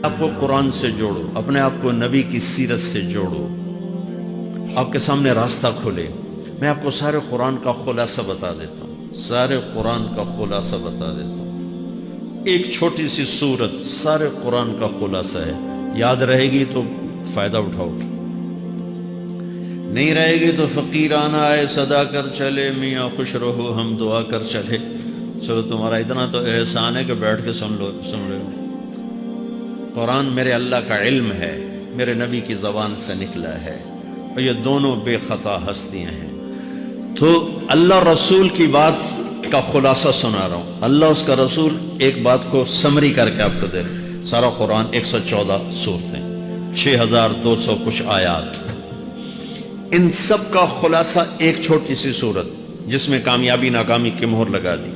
آپ کو قرآن سے جوڑو، اپنے آپ کو نبی کی سیرت سے جوڑو، آپ کے سامنے راستہ کھولے۔ میں آپ کو سارے قرآن کا خلاصہ بتا دیتا ہوں، سارے قرآن کا خلاصہ بتا دیتا ہوں۔ ایک چھوٹی سی سورت سارے قرآن کا خلاصہ ہے، یاد رہے گی تو فائدہ اٹھاؤ گی، نہیں رہے گی تو فقیرانہ آئے صدا کر چلے، میاں خوش رہو ہم دعا کر چلے۔ چلو تمہارا اتنا تو احسان ہے کہ بیٹھ کے سن رہے ہو۔ قرآن میرے اللہ کا علم ہے، میرے نبی کی زبان سے نکلا ہے، اور یہ دونوں بے خطا ہستیاں ہیں۔ تو اللہ رسول کی بات کا خلاصہ سنا رہا ہوں، اللہ اس کا رسول ایک بات کو سمری کر کے آپ کو دے رہے۔ سارا قرآن 114 سورتیں، 6200 کچھ آیات، ان سب کا خلاصہ ایک چھوٹی سی سورت جس میں کامیابی ناکامی کی مہر لگا دی۔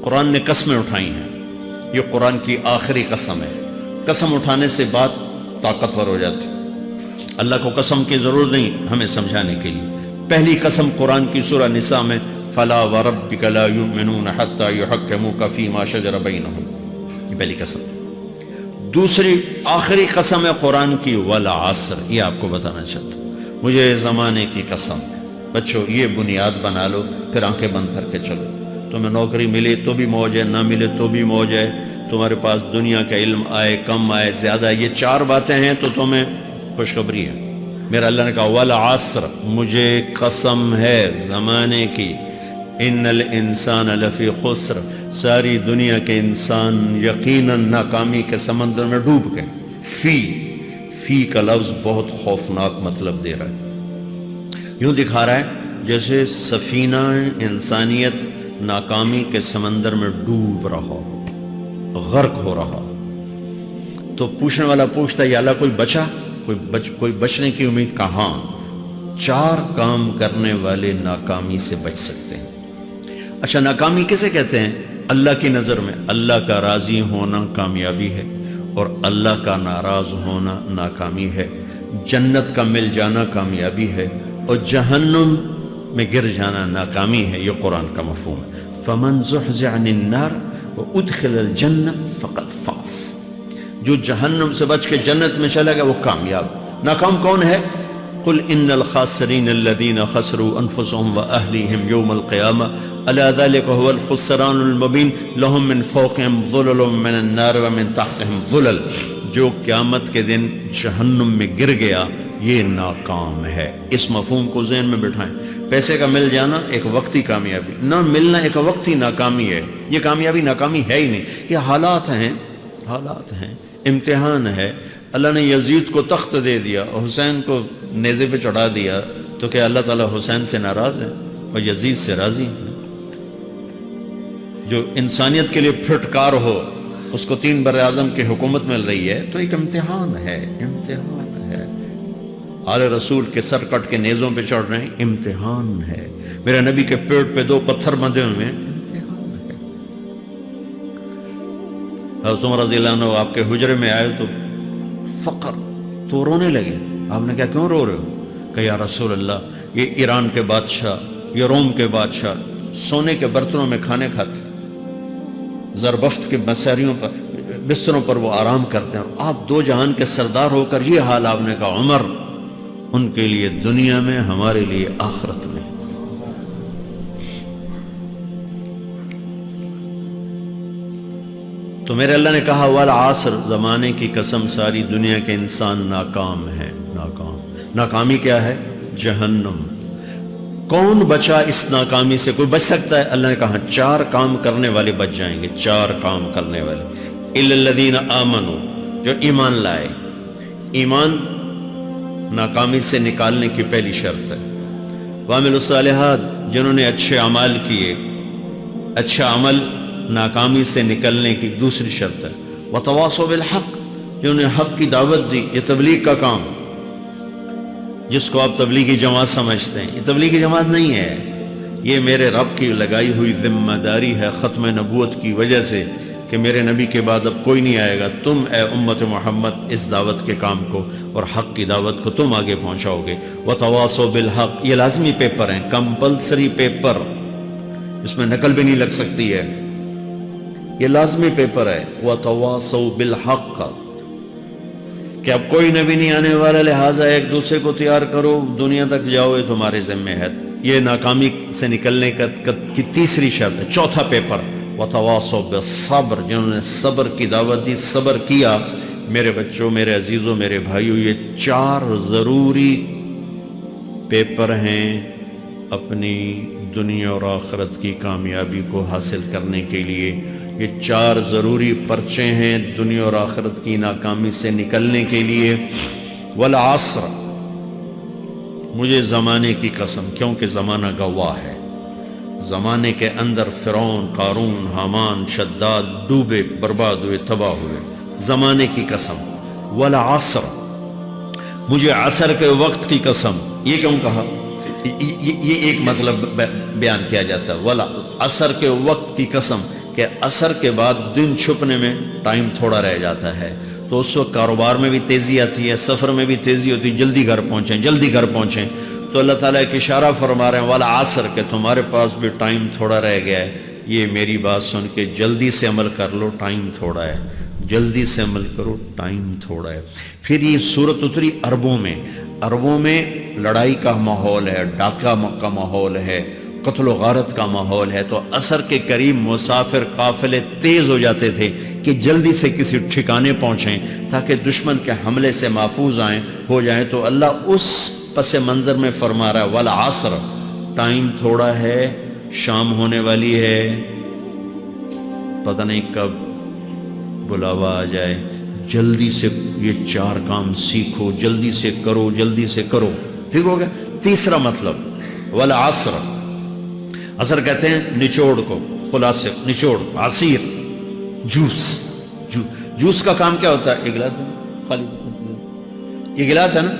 قرآن نے قسمیں اٹھائی ہیں، یہ قرآن کی آخری قسم ہے۔ قسم اٹھانے سے بات طاقتور ہو جاتی، اللہ کو قسم کی ضرورت نہیں ہمیں سمجھانے کے لیے۔ پہلی قسم قرآن کی سورہ نساء میں فَلَا وَرَبِّكَ لَا يُؤْمِنُونَ حَتَّى يُحَكِّمُوكَ فِي مَا شَجَرَ بَيْنَهُمْ، یہ پہلی قسم۔ دوسری آخری قسم ہے قرآن کی وَالْعَصْرِ، یہ آپ کو بتانا چاہتا ہوں، مجھے زمانے کی قسم۔ بچوں یہ بنیاد بنا لو، پھر آنکھیں بند کر کے چلو۔ تمہیں نوکری ملے تو بھی موج ہے، نہ ملے تو بھی موج ہے، تمہارے پاس دنیا کا علم آئے کم آئے زیادہ، یہ چار باتیں ہیں تو تمہیں خوشخبری ہے۔ میرا اللہ نے کہا والعصر، مجھے قسم ہے زمانے کی، ان الانسان لفی خسر، ساری دنیا کے انسان یقیناً ناکامی کے سمندر میں ڈوب گئے۔ فی کا لفظ بہت خوفناک مطلب دے رہا ہے، یوں دکھا رہا ہے جیسے سفینہ انسانیت ناکامی کے سمندر میں ڈوب رہا ہو، غرق ہو رہا۔ تو پوچھنے والا پوچھتا ہے یا اللہ کوئی بچا، کوئی بچنے کی امید؟ کہاں؟ چار کام کرنے والے ناکامی سے بچ سکتے ہیں۔ اچھا ناکامی کسے کہتے ہیں؟ اللہ کی نظر میں اللہ کا راضی ہونا کامیابی ہے، اور اللہ کا ناراض ہونا ناکامی ہے۔ جنت کا مل جانا کامیابی ہے، اور جہنم میں گر جانا ناکامی ہے۔ یہ قرآن کا مفہوم ہے۔ فَمَنْ زُحْزِحَ عَنِ النَّارِ وَأُدْخِلَ الْجَنَّةَ فَقَدْ فَازَ، جو جہنم سے بچ کے جنت میں چلا گیا وہ کامیاب۔ ناکام کون ہے؟ قُلْ إِنَّ الْخَاسِرِينَ الَّذِينَ خَسِرُوا أَنفُسَهُمْ وَأَهْلِيهِمْ يَوْمَ الْقِيَامَةِ أَلَا ذَلِكَ هُوَ الْخُسْرَانُ الْمُبِينُ لَهُم مِّن فَوْقِهِمْ ظُلُلٌ مِّنَ النَّارِ وَمِن تَحْتِهِمْ ظُلَلٌ، جو قیامت کے دن جہنم میں گر گیا یہ ناکام ہے۔ اس مفہوم کو ذہن میں بٹھائیں۔ پیسے کا مل جانا ایک وقتی کامیابی، نہ ملنا ایک وقتی ناکامی ہے۔ یہ کامیابی ناکامی ہے ہی نہیں، یہ حالات ہیں، امتحان ہے۔ اللہ نے یزید کو تخت دے دیا اور حسین کو نیزے پہ چڑھا دیا، تو کیا اللہ تعالیٰ حسین سے ناراض ہے اور یزید سے راضی ہے؟ جو انسانیت کے لیے پھٹکار ہو، اس کو 3 براعظم کی حکومت مل رہی ہے تو ایک امتحان ہے۔ آل رسول کے سر کٹ کے نیزوں پہ چڑھ رہے ہیں، امتحان ہے۔ میرے نبی کے پیٹ پہ 2 پتھر بندھے ہوئے ہیں، امتحان ہے۔ حضرت عمر رضی اللہ عنہ آپ کے حجرے میں آئے تو فقر، تو رونے لگے۔ آپ نے کہا کیوں رو رہے ہو؟ کہ یا رسول اللہ یہ ایران کے بادشاہ، یہ روم کے بادشاہ سونے کے برتنوں میں کھانے کھاتے، زربفت کے مساریوں پر، بستروں پر وہ آرام کرتے ہیں، اور آپ 2 جہان کے سردار ہو کر یہ حال۔ آپ نے کہا عمر، ان کے لیے دنیا میں، ہمارے لیے آخرت میں۔ تو میرے اللہ نے کہا والعصر، زمانے کی قسم، ساری دنیا کے انسان ناکام ہے۔ ناکامی کیا ہے؟ جہنم۔ کون بچا اس ناکامی سے؟ کوئی بچ سکتا ہے؟ اللہ نے کہا 4 کام کرنے والے بچ جائیں گے، 4 کام کرنے والے۔ اِلَّا الَّذِينَ آمَنُوا، جو ایمان لائے۔ ایمان ناکامی سے نکالنے کی پہلی شرط ہے۔ وَعَمِلُوا الصَّالِحَاتِ، جنہوں نے اچھے اعمال کیے۔ اچھا عمل ناکامی سے نکلنے کی دوسری شرط ہے۔ وَتَوَاصَوْا بِالْحَقِّ، جنہوں نے حق کی دعوت دی۔ یہ تبلیغ کا کام، جس کو آپ تبلیغی جماعت سمجھتے ہیں، یہ تبلیغی جماعت نہیں ہے، یہ میرے رب کی لگائی ہوئی ذمہ داری ہے ختم نبوت کی وجہ سے، کہ میرے نبی کے بعد اب کوئی نہیں آئے گا۔ تم اے امت محمد اس دعوت کے کام کو اور حق کی دعوت کو تم آگے پہنچاؤ گے۔ وَتَوَاصَوْا بِالْحَقِّ، یہ لازمی پیپر ہیں، کمپلسری پیپر، اس میں نقل بھی نہیں لگ سکتی ہے، یہ لازمی پیپر ہے۔ وَتَوَاصَوْا بِالْحَقِّ، کہ اب کوئی نبی نہیں آنے والا، لہٰذا ایک دوسرے کو تیار کرو، دنیا تک جاؤ، یہ تمہارے ذمہ ہے. یہ ناکامی سے نکلنے کی تیسری شرط ہے. چوتھا پیپر وتواصوا بالصبر، جنہوں نے صبر کی دعوت دی، صبر کیا. میرے بچوں، میرے عزیزوں، میرے بھائیوں، یہ 4 ضروری پیپر ہیں اپنی دنیا اور آخرت کی کامیابی کو حاصل کرنے کے لیے. یہ 4 ضروری پرچے ہیں دنیا اور آخرت کی ناکامی سے نکلنے کے لیے. والعصر، مجھے زمانے کی قسم، کیونکہ زمانہ گواہ ہے. زمانے کے اندر فرعون، قارون، حامان، شداد ڈوبے، برباد ہوئے، تباہ ہوئے. زمانے کی قسم. والعصر، مجھے عصر کے وقت کی قسم. یہ کیوں کہا؟ یہ ایک مطلب بیان کیا جاتا ہے. والعصر کے وقت کی قسم، کہ عصر کے بعد دن چھپنے میں ٹائم تھوڑا رہ جاتا ہے، تو اس وقت کاروبار میں بھی تیزی آتی ہے، سفر میں بھی تیزی ہوتی ہے، جلدی گھر پہنچیں، جلدی گھر پہنچیں. تو اللہ تعالیٰ ایک اشارہ فرما رہے ہیں والعصر، کہ تمہارے پاس بھی ٹائم تھوڑا رہ گیا ہے. یہ میری بات سن کے جلدی سے عمل کر لو، ٹائم تھوڑا ہے. جلدی سے عمل کرو، ٹائم تھوڑا ہے. پھر یہ صورت اتری عربوں میں. عربوں میں لڑائی کا ماحول ہے، ڈاکہ کا ماحول ہے، قتل و غارت کا ماحول ہے. تو عصر کے قریب مسافر قافلے تیز ہو جاتے تھے کہ جلدی سے کسی ٹھکانے پہنچیں تاکہ دشمن کے حملے سے محفوظ ہو جائیں. تو اللہ اس پس منظر میں فرما رہا ہے والعصر، ٹائم تھوڑا ہے، شام ہونے والی ہے، پتہ نہیں کب بلاوا آ جائے. جلدی سے یہ 4 کام سیکھو، جلدی سے کرو، جلدی سے کرو. ٹھیک ہو گیا. تیسرا مطلب والعصر، عصر کہتے ہیں نچوڑ کو، خلاصے، نچوڑ، عصیر، جوس. جوس کا کام کیا ہوتا ہے؟ ایک گلاس ہے خالی، یہ گلاس ہے نا،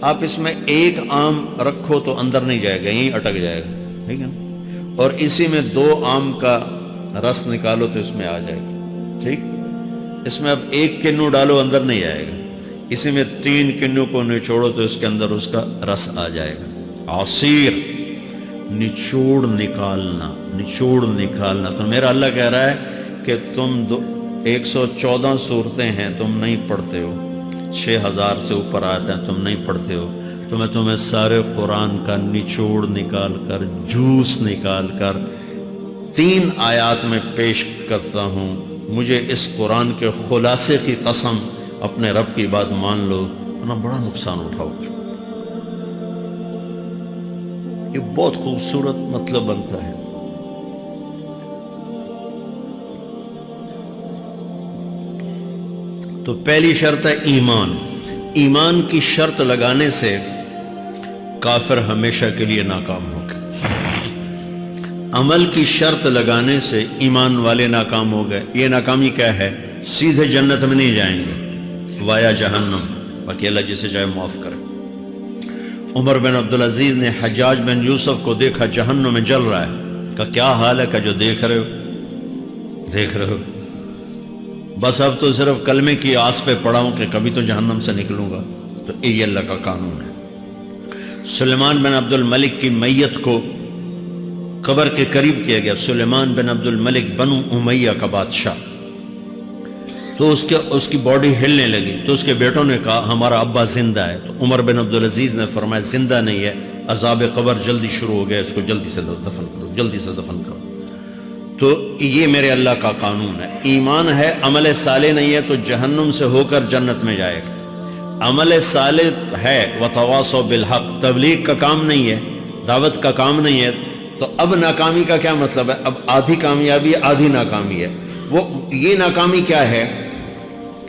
آپ اس میں 1 آم رکھو تو اندر نہیں جائے گا، یہیں اٹک جائے گا. ٹھیک ہے نا؟ اور اسی میں 2 آم کا رس نکالو تو اس میں آ جائے گا. ٹھیک. اس میں اب 1 کنو ڈالو، اندر نہیں آئے گا. اسی میں 3 کنو کو نچوڑو تو اس کے اندر اس کا رس آ جائے گا. عصیر، نچوڑ نکالنا، نچوڑ نکالنا. تو میرا اللہ کہہ رہا ہے کہ تم 114 صورتیں ہیں، تم نہیں پڑھتے ہو، 6000 سے اوپر آتے ہیں، تم نہیں پڑھتے ہو. تو میں تمہیں سارے قرآن کا نچوڑ نکال کر، جوس نکال کر 3 آیات میں پیش کرتا ہوں. مجھے اس قرآن کے خلاصے کی قسم، اپنے رب کی بات مان لو ورنہ بڑا نقصان اٹھاؤ گے. یہ بہت خوبصورت مطلب بنتا ہے. تو پہلی شرط ہے ایمان. ایمان کی شرط لگانے سے کافر ہمیشہ کے لیے ناکام ہو گئے. عمل کی شرط لگانے سے ایمان والے ناکام ہو گئے. یہ ناکامی کیا ہے؟ سیدھے جنت میں نہیں جائیں گے، وایا جہنم. باقی اللہ جسے چاہے معاف کرے. عمر بن عبدالعزیز نے حجاج بن یوسف کو دیکھا جہنم میں جل رہا ہے. کہا کیا حال ہے؟ کہ جو دیکھ رہے ہو، بس اب تو صرف کلمے کی آس پہ پڑا ہوں کہ کبھی تو جہنم سے نکلوں گا. تو یہ اللہ کا قانون ہے. سلیمان بن عبد الملک کی میت کو قبر کے قریب کیا گیا. سلیمان بن عبد الملک بنو امیہ کا بادشاہ. تو اس کی باڈی ہلنے لگی. تو اس کے بیٹوں نے کہا ہمارا ابا زندہ ہے. تو عمر بن عبدالعزیز نے فرمایا زندہ نہیں ہے، عذاب قبر جلدی شروع ہو گیا، اس کو جلدی سے دفن کرو، جلدی سے دفن کرو. تو یہ میرے اللہ کا قانون ہے. ایمان ہے، عمل صالح نہیں ہے تو جہنم سے ہو کر جنت میں جائے گا. عمل صالح ہے وتواصوا بالحق، تبلیغ کا کام نہیں ہے، دعوت کا کام نہیں ہے. تو اب ناکامی کا کیا مطلب ہے؟ اب آدھی کامیابی ہے، آدھی ناکامی ہے. وہ یہ ناکامی کیا ہے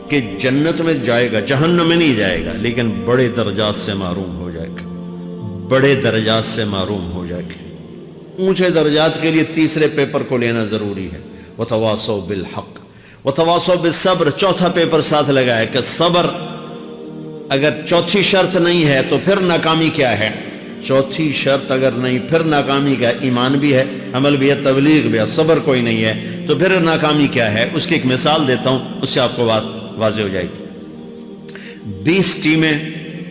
کہ جنت میں جائے گا، جہنم میں نہیں جائے گا، لیکن بڑے درجات سے محروم ہو جائے گا، بڑے درجات سے محروم ہو جائے گا. اونچے درجات کے لیے تیسرے پیپر کو لینا ضروری ہے. وتواصوا بالحق وتواصوا بالصبر. چوتھا پیپر ساتھ لگا ہے کہ صبر اگر چوتھی شرط نہیں ہے تو پھر ناکامی کیا ہے؟ چوتھی شرط اگر نہیں پھر ناکامی کیا؟ ایمان بھی ہے، عمل بھی ہے، تبلیغ بھی ہے، صبر کوئی نہیں ہے تو پھر ناکامی کیا ہے؟ اس کی ایک مثال دیتا ہوں، اس سے آپ کو بات واضح ہو جائے گی. 20 ٹیمیں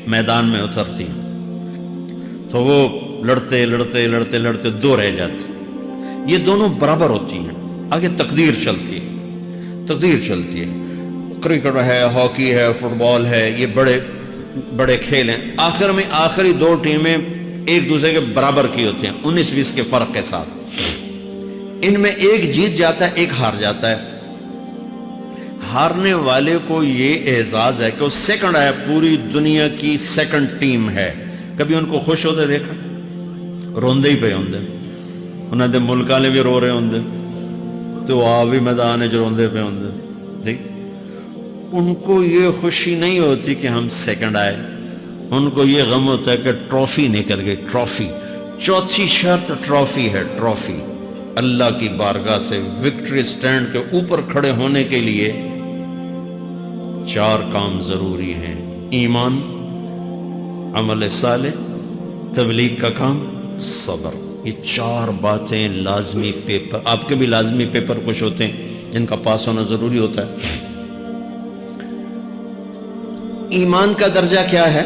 میدان میں اترتی ہیں تو وہ لڑتے لڑتے لڑتے لڑتے 2 رہ جاتے. یہ دونوں برابر ہوتی ہیں. آگے تقدیر چلتی ہے، تقدیر چلتی ہے. کرکٹ ہے، ہاکی ہے، فٹ بال ہے، یہ بڑے بڑے کھیل ہیں، آخر میں آخری دو ٹیمیں ایک دوسرے کے برابر کی ہوتی ہیں 19-20 کے فرق کے ساتھ، ان میں ایک جیت جاتا ہے ایک ہار جاتا ہے۔ ہارنے والے کو یہ اعزاز ہے کہ وہ سیکنڈ آیا، پوری دنیا کی سیکنڈ ٹیم ہے۔ کبھی ان کو خوش ہوتے دیکھا؟ روندے ہی پہ ہوندے، انہوں نے ملک والے بھی رو رہے ہوندے تو آ بھی میدان ہے جو روندے پہ ہوندے، ٹھیک؟ ان کو یہ خوشی نہیں ہوتی کہ ہم سیکنڈ آئے، ان کو یہ غم ہوتا ہے کہ ٹرافی نکل گئی، ٹرافی۔ چوتھی شرط ٹرافی ہے، ٹرافی۔ اللہ کی بارگاہ سے وکٹری سٹینڈ کے اوپر کھڑے ہونے کے لیے 4 کام ضروری ہیں: ایمان، عمل صالح، تبلیغ کا کام، صبر۔ یہ 4 باتیں لازمی پیپر، آپ کے بھی لازمی پیپر کچھ ہوتے ہیں جن کا پاس ہونا ضروری ہوتا ہے۔ ایمان کا درجہ کیا ہے؟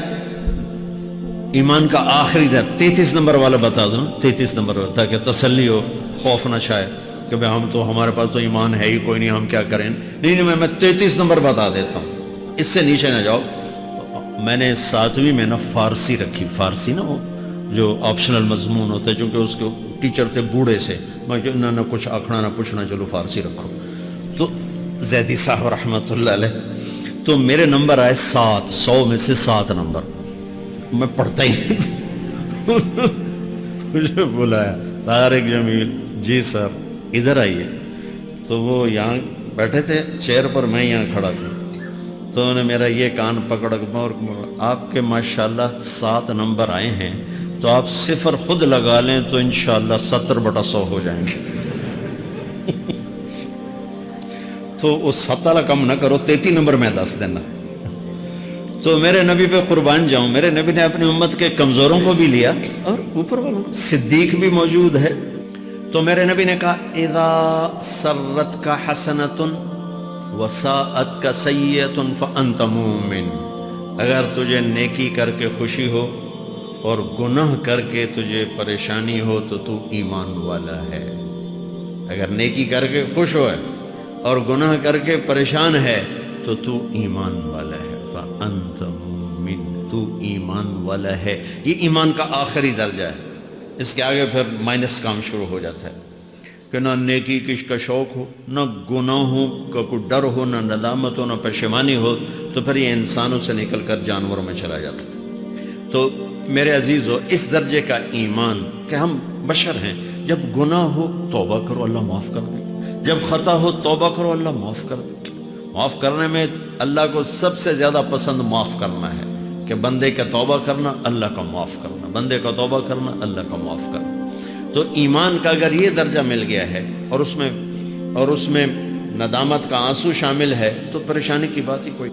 ایمان کا آخری درجہ 33 نمبر والا بتا دوں، 33 نمبر والا، تاکہ تسلی ہو، خوف نہ چھائے کہ بھئی ہم تو، ہمارے پاس تو ایمان ہے ہی کوئی نہیں، ہم کیا کریں۔ نہیں، میں 33 نمبر بتا دیتا ہوں، اس سے نیچے نہ جاؤ۔ میں نے 7ویں میں نا فارسی رکھی، فارسی نا وہ جو آپشنل مضمون ہوتا ہے، چونکہ اس کے ٹیچر تھے بوڑھے سے، میں جو نہ کچھ آکھنا نہ پوچھنا، چلو فارسی رکھو۔ تو زیدی صاحب رحمۃ اللہ علیہ، تو میرے نمبر آئے 7، 100 میں سے 7 نمبر، میں پڑھتا ہی نہیں۔ مجھے بلایا طارق جمیل، جی سر ادھر آئیے۔ تو وہ یہاں بیٹھے تھے چیئر پر، میں یہاں کھڑا تھا، تو انہوں نے میرا یہ کان پکڑ اور آپ کے ماشاءاللہ 7 نمبر آئے ہیں، تو آپ 0 خود لگا لیں تو انشاءاللہ 70/100 ہو جائیں گے۔ تو وہ 7 والا کم نہ کرو، 33 نمبر میں 10 دینا۔ تو میرے نبی پہ قربان جاؤں، میرے نبی نے اپنی امت کے کمزوروں کو بھی لیا اور اوپر والوں، صدیق بھی موجود ہے۔ تو میرے نبی نے کہا اذا سرت کا حسنۃ وساءت کا سیئۃ فانت مومن، اگر تجھے نیکی کر کے خوشی ہو اور گناہ کر کے تجھے پریشانی ہو تو تو ایمان والا ہے۔ اگر نیکی کر کے خوش ہو اور گناہ کر کے پریشان ہے تو تو ایمان والا ہے، فانت مومن، تو ایمان والا ہے۔ یہ ایمان کا آخری درجہ ہے، اس کے آگے پھر مائنس کام شروع ہو جاتا ہے کہ نہ نیکی کا شوق ہو، نہ گناہوں کا کوئی ڈر ہو، نہ ندامت ہو، نہ پشیمانی ہو، تو پھر یہ انسانوں سے نکل کر جانوروں میں چلا جاتا ہے۔ تو میرے عزیزو، اس درجے کا ایمان کہ ہم بشر ہیں، جب گناہ ہو توبہ کرو، اللہ معاف کر دے، جب خطا ہو توبہ کرو، اللہ معاف کر دے۔ معاف کرنے میں اللہ کو سب سے زیادہ پسند معاف کرنا ہے، کہ بندے کا توبہ کرنا، اللہ کا معاف کرنا، بندے کا توبہ کرنا، اللہ کا معاف کرنا۔ تو ایمان کا اگر یہ درجہ مل گیا ہے اور اس میں ندامت کا آنسو شامل ہے تو پریشانی کی بات ہی کوئی